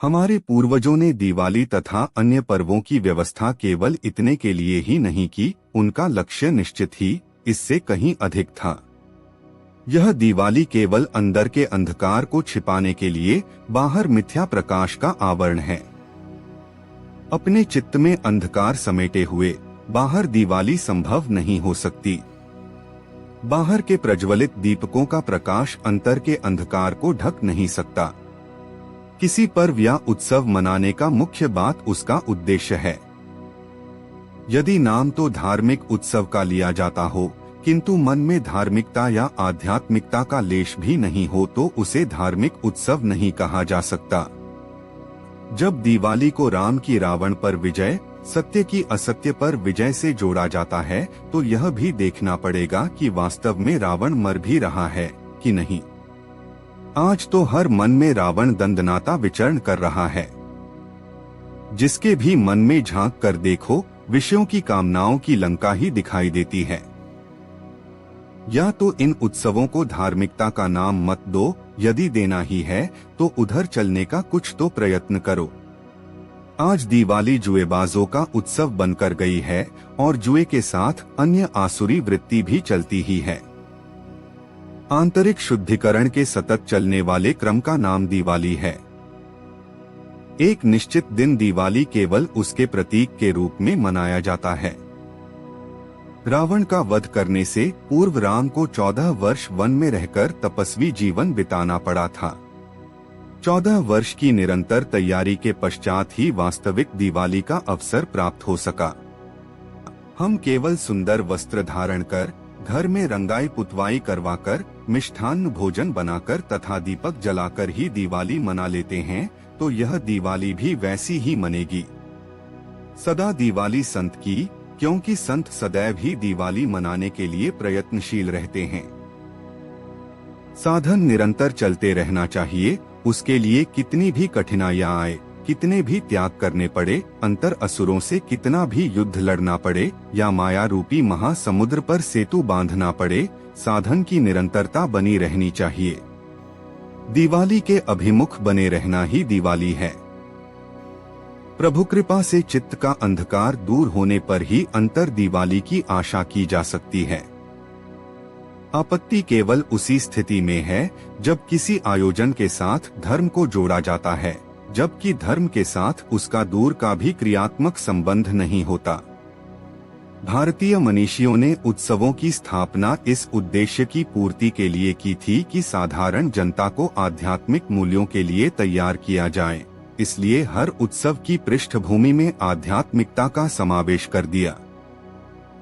हमारे पूर्वजों ने दिवाली तथा अन्य पर्वों की व्यवस्था केवल इतने के लिए ही नहीं की, उनका लक्ष्य निश्चित ही इससे कहीं अधिक था। यह दिवाली केवल अंदर के अंधकार को छिपाने के लिए बाहर मिथ्या प्रकाश का आवरण है। अपने चित्त में अंधकार समेटे हुए बाहर दिवाली संभव नहीं हो सकती। बाहर के प्रज्वलित दीपकों का प्रकाश अंतर के अंधकार को ढक नहीं सकता। किसी पर्व या उत्सव मनाने का मुख्य बात उसका उद्देश्य है। यदि नाम तो धार्मिक उत्सव का लिया जाता हो, किंतु मन में धार्मिकता या आध्यात्मिकता का लेश भी नहीं हो तो उसे धार्मिक उत्सव नहीं कहा जा सकता। जब दिवाली को राम की रावण पर विजय, सत्य की असत्य पर विजय से जोड़ा जाता है, तो यह भी देखना पड़ेगा कि वास्तव में रावण मर भी रहा है कि नहीं। आज तो हर मन में रावण दंदनाता विचरण कर रहा है। जिसके भी मन में झांक कर देखो, विषयों की कामनाओं की लंका ही दिखाई देती है। या तो इन उत्सवों को धार्मिकता का नाम मत दो, यदि देना ही है तो उधर चलने का कुछ तो प्रयत्न करो। आज दिवाली जुएबाजों का उत्सव बनकर गई है और जुए के साथ अन्य आसुरी वृत्ति भी चलती ही है। आंतरिक शुद्धिकरण के सतत चलने वाले क्रम का नाम दिवाली है। एक निश्चित दिन दिवाली केवल उसके प्रतीक के रूप में मनाया जाता है। रावण का वध करने से पूर्व राम को 14 वर्ष वन में रहकर तपस्वी जीवन बिताना पड़ा था। 14 वर्ष की निरंतर तैयारी के पश्चात ही वास्तविक दिवाली का अवसर प्राप्त हो सका। हम केवल सुंदर वस्त्र धारण कर, घर में रंगाई पुतवाई करवाकर, मिष्ठान्न भोजन बनाकर तथा दीपक जलाकर ही दिवाली मना लेते हैं, तो यह दिवाली भी वैसी ही मनेगी। सदा दिवाली संत की, क्योंकि संत सदैव ही दिवाली मनाने के लिए प्रयत्नशील रहते हैं। साधन निरंतर चलते रहना चाहिए, उसके लिए कितनी भी कठिनाइयां आए, कितने भी त्याग करने पड़े, अंतर असुरों से कितना भी युद्ध लड़ना पड़े या माया रूपी महासमुद्र पर सेतु बांधना पड़े, साधन की निरंतरता बनी रहनी चाहिए। दिवाली के अभिमुख बने रहना ही दिवाली है। प्रभु कृपा से चित्त का अंधकार दूर होने पर ही अंतर दिवाली की आशा की जा सकती है। आपत्ति केवल उसी स्थिति में है जब किसी आयोजन के साथ धर्म को जोड़ा जाता है, जबकि धर्म के साथ उसका दूर का भी क्रियात्मक संबंध नहीं होता। भारतीय मनीषियों ने उत्सवों की स्थापना इस उद्देश्य की पूर्ति के लिए की थी कि साधारण जनता को आध्यात्मिक मूल्यों के लिए तैयार किया जाए। इसलिए हर उत्सव की पृष्ठभूमि में आध्यात्मिकता का समावेश कर दिया।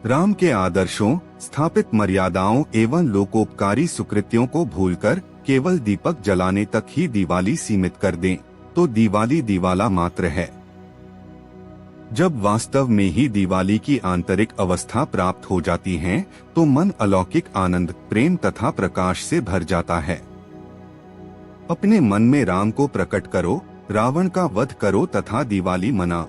राम के आदर्शों, स्थापित मर्यादाओं एवं लोकोपकारी सुकृत्यों को भूलकर केवल दीपक जलाने तक ही दिवाली सीमित कर दें, तो दिवाली दिवाला मात्र है। जब वास्तव में ही दिवाली की आंतरिक अवस्था प्राप्त हो जाती है, तो मन अलौकिक आनंद, प्रेम तथा प्रकाश से भर जाता है। अपने मन में राम को प्रकट करो, रावण का वध करो तथा दिवाली मनाओ।